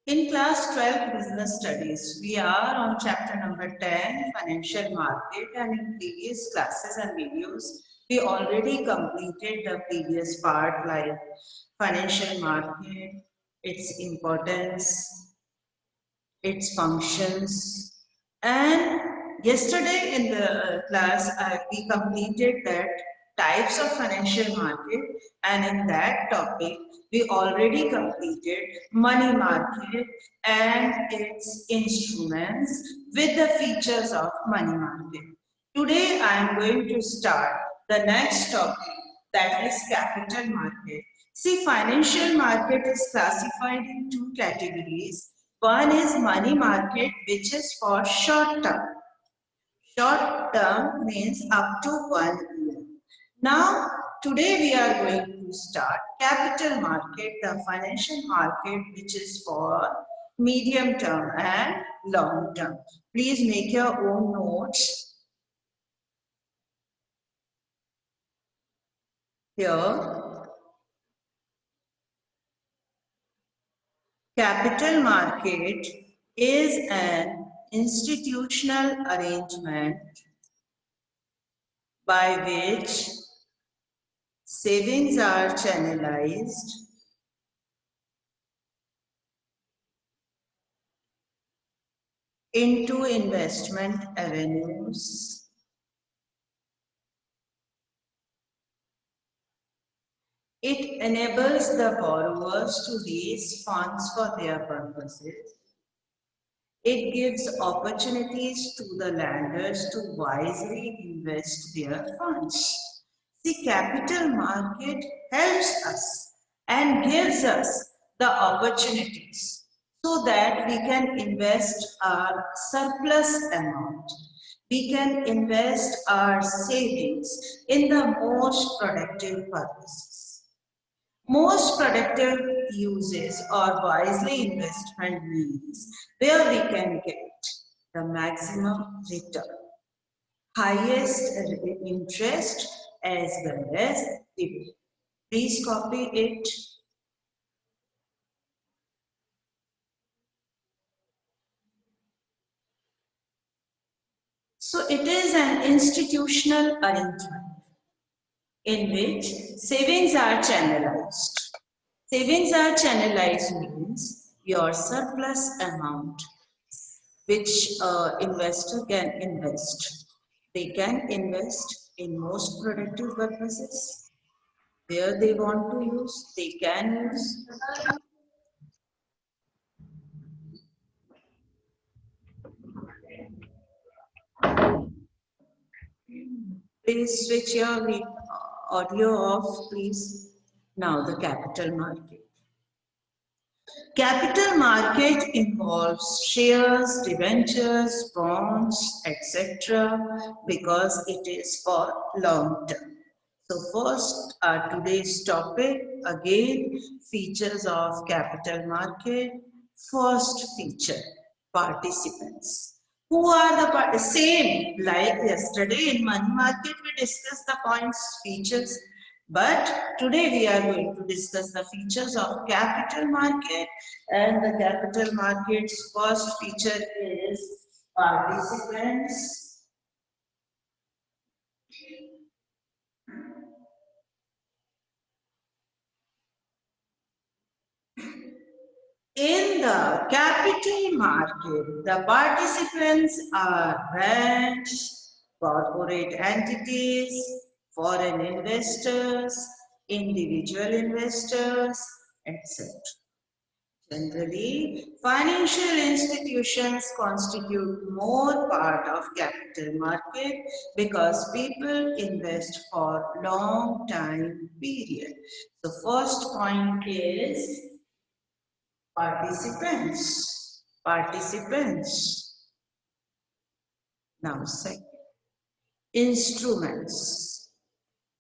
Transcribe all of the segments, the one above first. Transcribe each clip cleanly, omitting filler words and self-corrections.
In class 12 business studies, we are on chapter number 10 financial market, and in previous classes and videos, we already completed the previous part like financial market, its importance, its functions, and yesterday in the class we completed that types of financial market, and in that topic we already completed money market and its instruments with the features of money market. Today I am going to start the next topic, that is capital market. See, financial market is classified in two categories. One is money market, which is for short term. Short term means up to 1 year. Now, today we are going to start capital market, the financial market, which is for medium term and long term. Please make your own notes here. Capital market is an institutional arrangement by which savings are channelized into investment avenues. It enables the borrowers to raise funds for their purposes. It gives opportunities to the lenders to wisely invest their funds. The capital market helps us and gives us the opportunities so that we can invest our surplus amount. We can invest our savings in the most productive purposes. Most productive uses or wisely investment means where we can get the maximum return, highest interest as well as dividend. Please copy it. So it is an institutional arrangement in which savings are channelized. Savings are channelized means your surplus amount which investor can invest. They can invest in most productive purposes. Where they want to use, they can use. Please switch your audio off, please. Now the capital market. Capital market involves shares, debentures, bonds, etc. because it is for long term. So first, today's topic, again, features of capital market. First feature, participants. Who are the participants? Same like yesterday in money market, we discussed the points, features. But today we are going to discuss the features of capital market, and the capital market's first feature is participants. In the capital market, the participants are banks, corporate entities, foreign investors, individual investors, etc. Generally, financial institutions constitute more part of capital market because people invest for long time period. The first point is participants. Participants. Now second, instruments.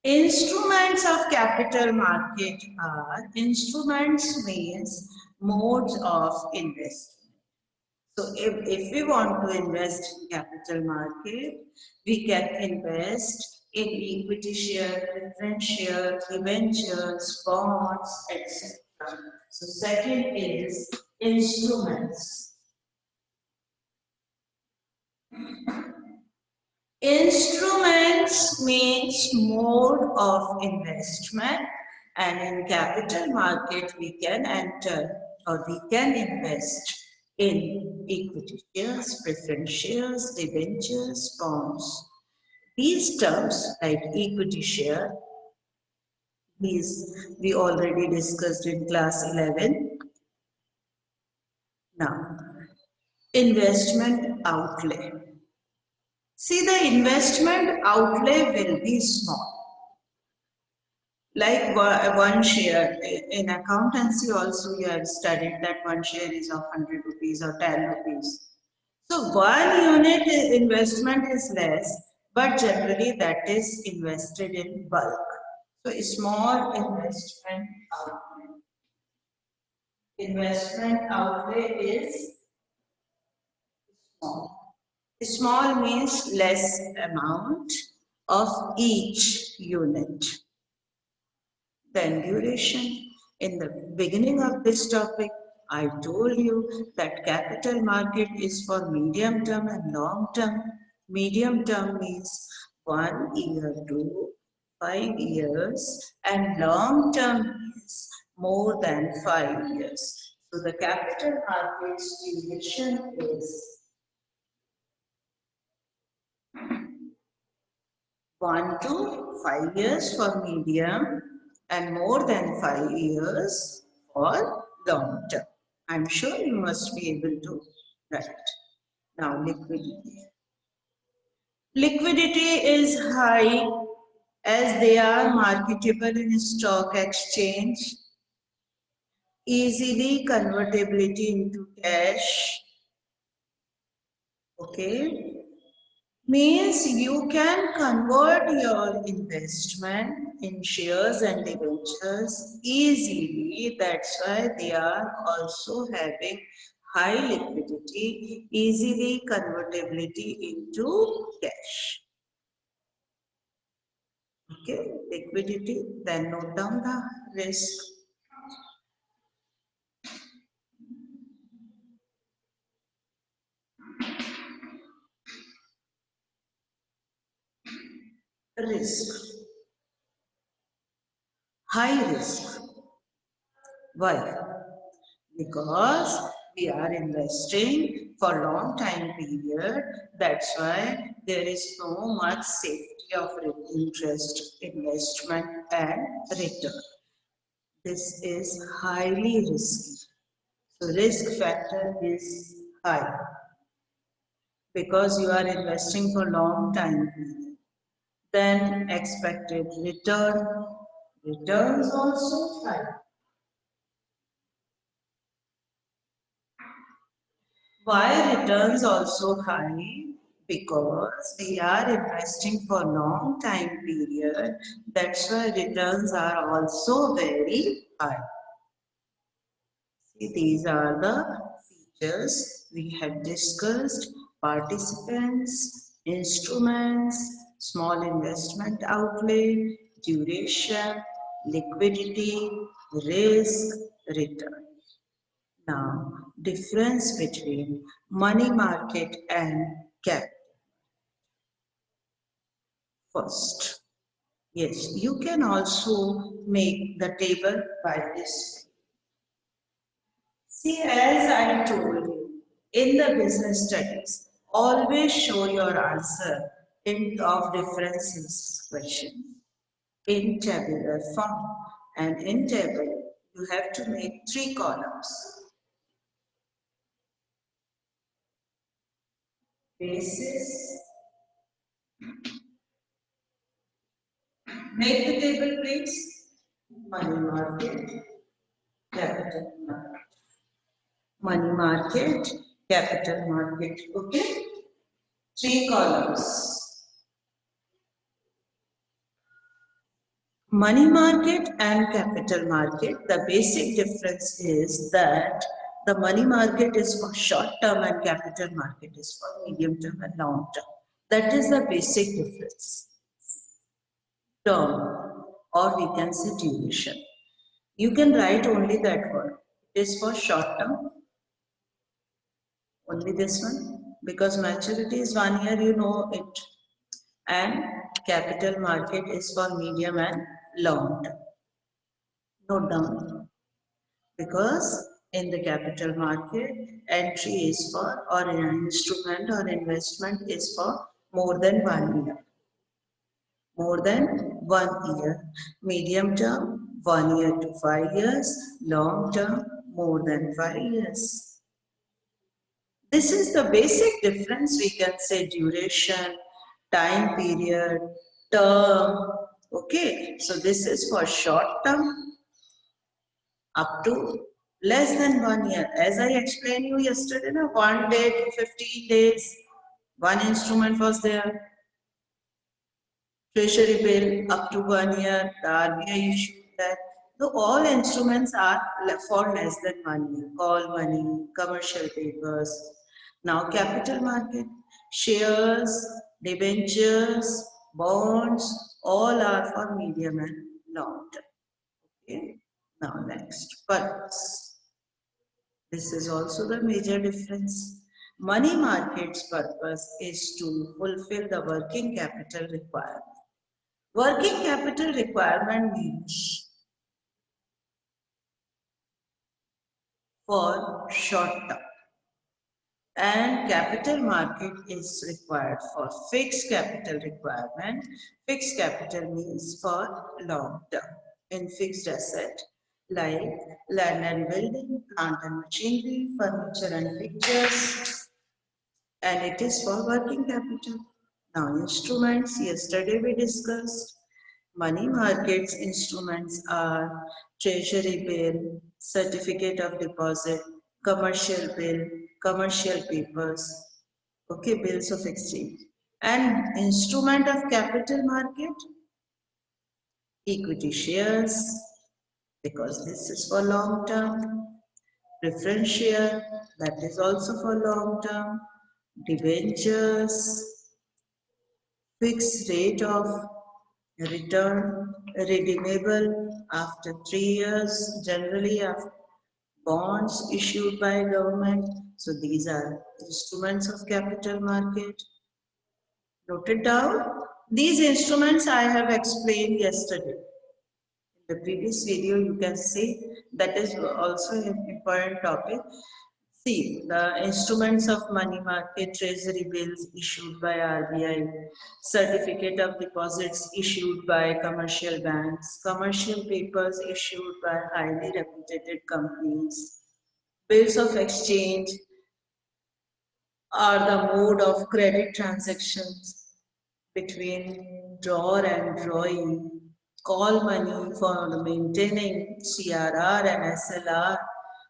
Instruments of capital market are, instruments means modes of investment. So if we want to invest in capital market, we can invest in equity share, preference share, debentures, bonds, etc. So second is Instruments. Instruments means mode of investment, and in capital market we can enter or we can invest in equity shares, preference shares, debentures, bonds. These terms like equity share, these we already discussed in class 11. Now, investment outlay. See, the investment outlay will be small. Like one share in accountancy also you have studied that one share is of 100 rupees or 10 rupees. So one unit investment is less, but generally that is invested in bulk. So a small investment outlay. Investment outlay is small. Small means less amount of each unit. Then duration. In the beginning of this topic, I told you that capital market is for medium term and long term. Medium term means 1 year to 5 years, and long term means more than 5 years. So the capital market's duration is 1 to 5 years for medium and more than 5 years for long term. I'm sure you must be able to write. Now liquidity. Liquidity is high as they are marketable in stock exchange, easily convertibility into cash. Okay. Means you can convert your investment in shares and debentures easily. That's why they are also having high liquidity, easily convertibility into cash. Okay, liquidity. Then note down the risk. Risk. High risk. Why? Because we are investing for long time period. That's why there is so much safety of interest, investment and return. This is highly risky. So risk factor is high because you are investing for long time period. Then expected returns also high. Why returns also high? Because we are investing for long time period. That's why returns are also very high. See, these are the features we have discussed: participants, instruments, small investment outlay, duration, liquidity, risk, return. Now, difference between money market and capital. First, yes, you can also make the table by this way. See, as I told you, in the business studies, always show your answer in of differences question in tabular form. And in table, you have to make 3 columns. Basis. Make the table, please. Money market, capital market. Money market, capital market. Okay? 3 columns. Money market and capital market, the basic difference is that the money market is for short term and capital market is for medium term and long term. That is the basic difference. Term, or we can say duration. You can write only that word. It is for short term Only this one, because maturity is 1 year, you know it. And capital market is for medium and long term. Note down, because in the capital market, entry is for, or an instrument or investment is for more than 1 year. More than 1 year. Medium term, 1 year to 5 years. Long term, more than 5 years. This is the basic difference. We can say duration, time period, term. Okay, so this is for short term up to less than 1 year. As I explained you yesterday, na, 1 day to 15 days, one instrument was there. Treasury bill up to 1 year, the RBI issued that. So all instruments are for less than 1 year. Call money, commercial papers. Now capital market, shares, debentures, bonds, all are for medium and long term. Okay. Now next, purpose. This is also the major difference. Money market's purpose is to fulfill the working capital requirement. Working capital requirement means for short term, and capital market is required for fixed capital requirement. Fixed capital means for long term in fixed asset like land and building, plant and machinery, furniture and pictures, and it is for working capital. Now instruments, yesterday we discussed. Money markets instruments are treasury bill, certificate of deposit, commercial bill, commercial papers, okay, bills of exchange. And instrument of capital market, equity shares, because this is for long term, preference share, that is also for long term, debentures, fixed rate of return, redeemable after 3 years, generally after bonds issued by government. So these are instruments of capital market. Note it down. These instruments I have explained yesterday. In the previous video, you can see that is also an important topic. See, the instruments of money market, treasury bills issued by RBI, certificate of deposits issued by commercial banks, commercial papers issued by highly reputed companies, bills of exchange are the mode of credit transactions between drawer and drawee, call money for maintaining CRR and SLR,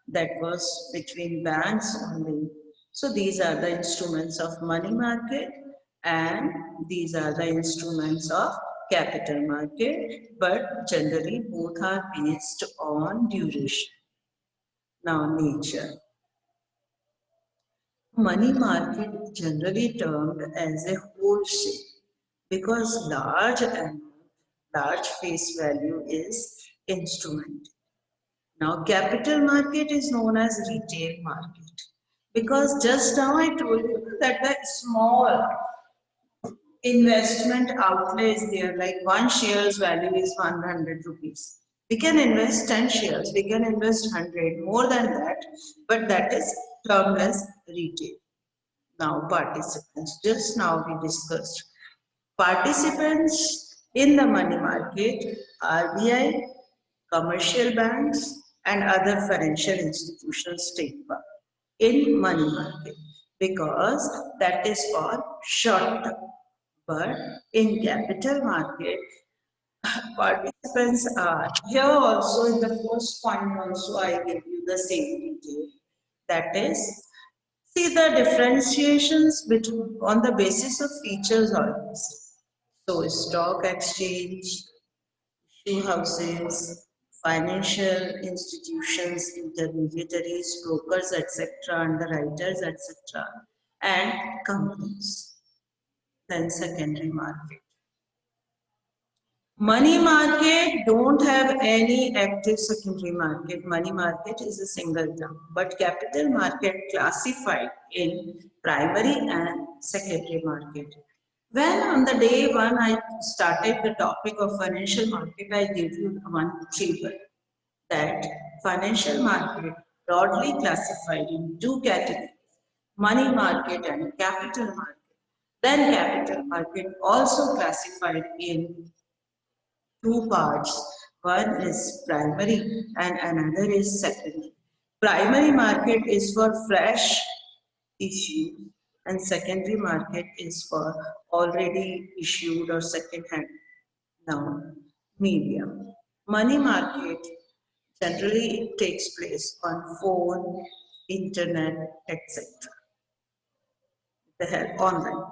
that was between banks only. So these are the instruments of money market and these are the instruments of capital market, but generally both are based on duration. Now nature. Money market is generally termed as a wholesale because large amount, large face value is instrument. Now capital market is known as retail market because just now I told you that the small investment outlay is there, like one share's value is 100 rupees. We can invest 10 shares, we can invest 100, more than that, but that is termed as retail. Now participants, just now we discussed. Participants in the money market, RBI, commercial banks and other financial institutions take part in money market because that is for short term. But in capital market, participants are here also in the first point also I give you the same detail. That is, see the differentiations between on the basis of features always. So stock exchange, issue houses, financial institutions, intermediaries, brokers, etc., underwriters, etc., and companies. Then secondary market. Money market don't have any active secondary market. Money market is a single term, but capital market classified in primary and secondary market. When on the day one I started the topic of financial market, I gave you one table that financial market broadly classified in two categories, money market and capital market. Then capital market also classified in two parts. One is primary and another is secondary. Primary market is for fresh issue and secondary market is for already issued or second hand. Now, medium. Money market generally takes place on phone, internet, etc. The help online.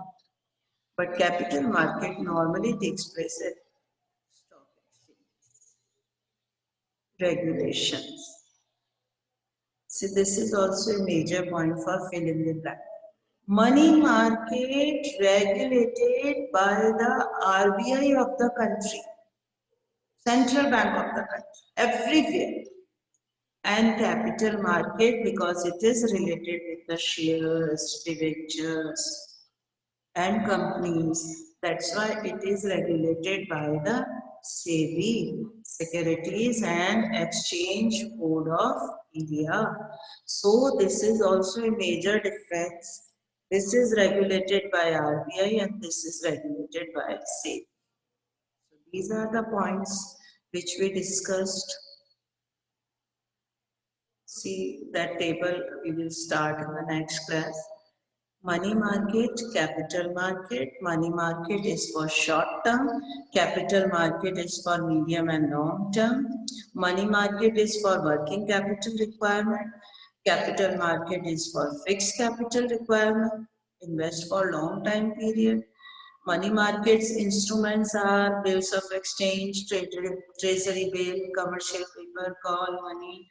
But capital market normally takes place at stock exchange. Regulations. See, this is also a major point for fill in the blank. Money market regulated by the RBI of the country, central bank of the country, everywhere. And capital market because it is related with the shares, debentures, and companies. That's why it is regulated by the SEBI, Securities and Exchange Board of India. So this is also a major difference. This is regulated by RBI and this is regulated by SEBI. So these are the points which we discussed. See that table we will start in the next class. Money market, capital market. Money market is for short term. Capital market is for medium and long term. Money market is for working capital requirement. Capital market is for fixed capital requirement. Invest for long time period. Money markets instruments are bills of exchange, treasury bill, commercial paper, call money,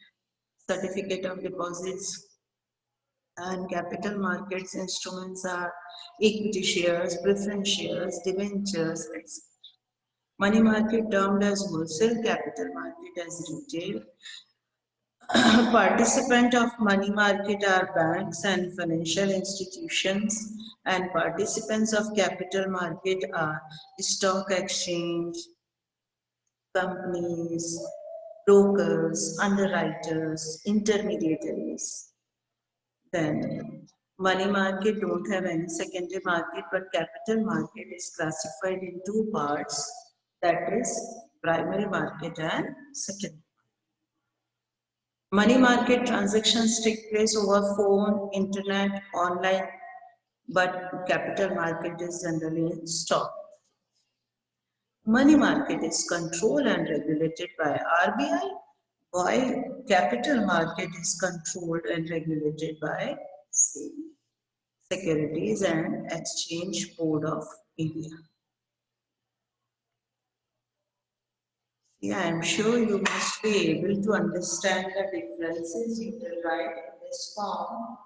certificate of deposits, and capital markets instruments are equity shares, preference shares, debentures, etc. Money market termed as wholesale, capital market as retail. Participant of money market are banks and financial institutions, and participants of capital market are stock exchange, companies, brokers, underwriters, intermediaries. Then money market don't have any secondary market, but capital market is classified in two parts, that is primary market and secondary. Money market transactions take place over phone, internet, online, but capital market is generally in stock. Money market is controlled and regulated by RBI, while capital market is controlled and regulated by SEBI, Securities and Exchange Board of India. Yeah, I'm sure you must be able to understand the differences. You will write in this form.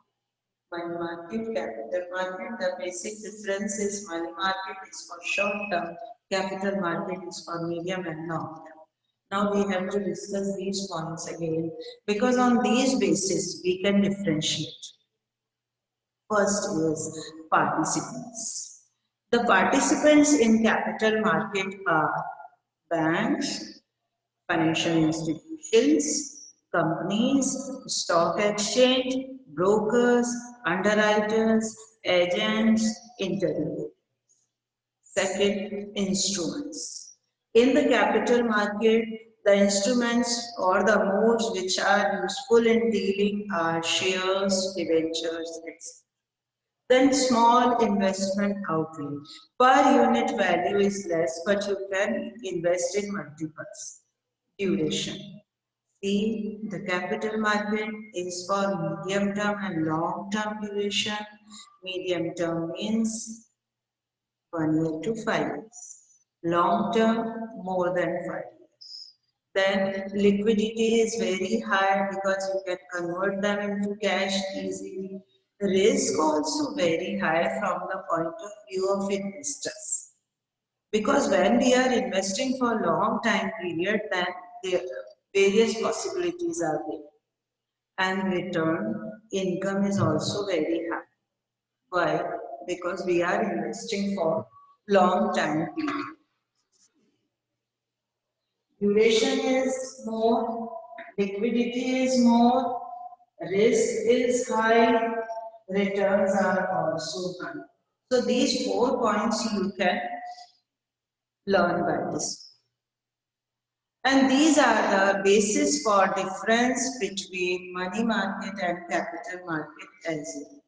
Money market, capital market. The basic difference is money market is for short term, capital market is for medium and long term. Now we have to discuss these points again because on these basis we can differentiate. First is participants. The participants in capital market are banks, financial institutions, companies, stock exchange, brokers, underwriters, agents, intermediaries. Second, instruments. In the capital market, the instruments or the modes which are useful in dealing are shares, debentures, etc. Then small investment outlay. Per unit value is less, but you can invest in multiples. Duration. See, the capital market is for medium term and long term duration. Medium term means 1 year to 5 years. Long term, more than 5 years. Then liquidity is very high because you can convert them into cash easily. Risk also very high from the point of view of investors. Because when we are investing for long time period, then the various possibilities are there. And return income is also very high. Why? Because we are investing for long time period. Duration is more, liquidity is more, risk is high, returns are also high. So these 4 points you can learn by this. And these are the basis for difference between money market and capital market as well.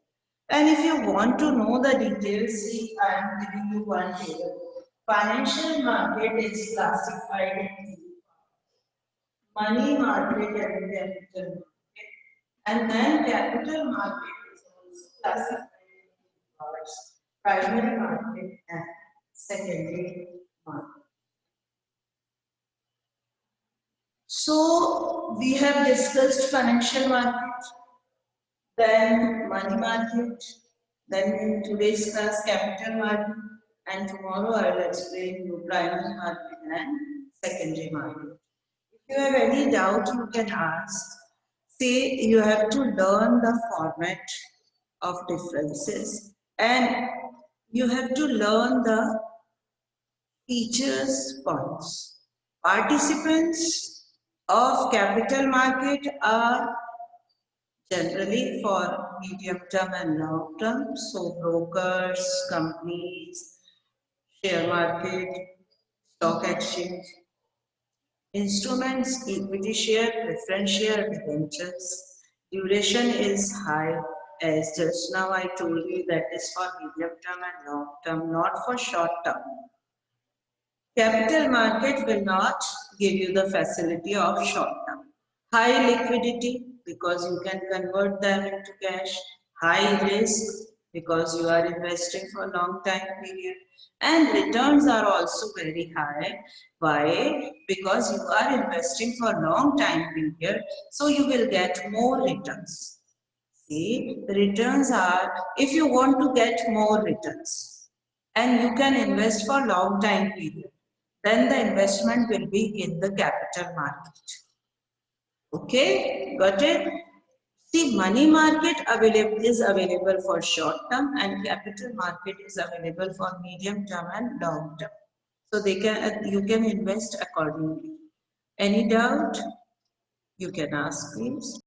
And if you want to know the details, see, I am giving you one table. Financial market is classified in money market and capital market. And then capital market is also classified in two parts, primary market and secondary market. So we have discussed financial market, then money market, then in today's class capital market, and tomorrow I will explain you primary market and secondary market. If you have any doubt, you can ask. Say you have to learn the format of differences and you have to learn the features points. Participants of capital market are generally for medium term and long term. So brokers, companies, share market, stock exchange. Instruments, equity share, preference share, debentures. Duration is high, as just now I told you, that is for medium term and long term, not for short term. Capital market will not give you the facility of short term. High liquidity because you can convert them into cash. High risk because you are investing for a long time period. And returns are also very high. Why? Because you are investing for a long time period, so you will get more returns. See, returns are, if you want to get more returns and you can invest for long time period, then the investment will be in the capital market. Okay, got it? See, money market is available for short term and capital market is available for medium term and long term. So you can invest accordingly. Any doubt? You can ask, please.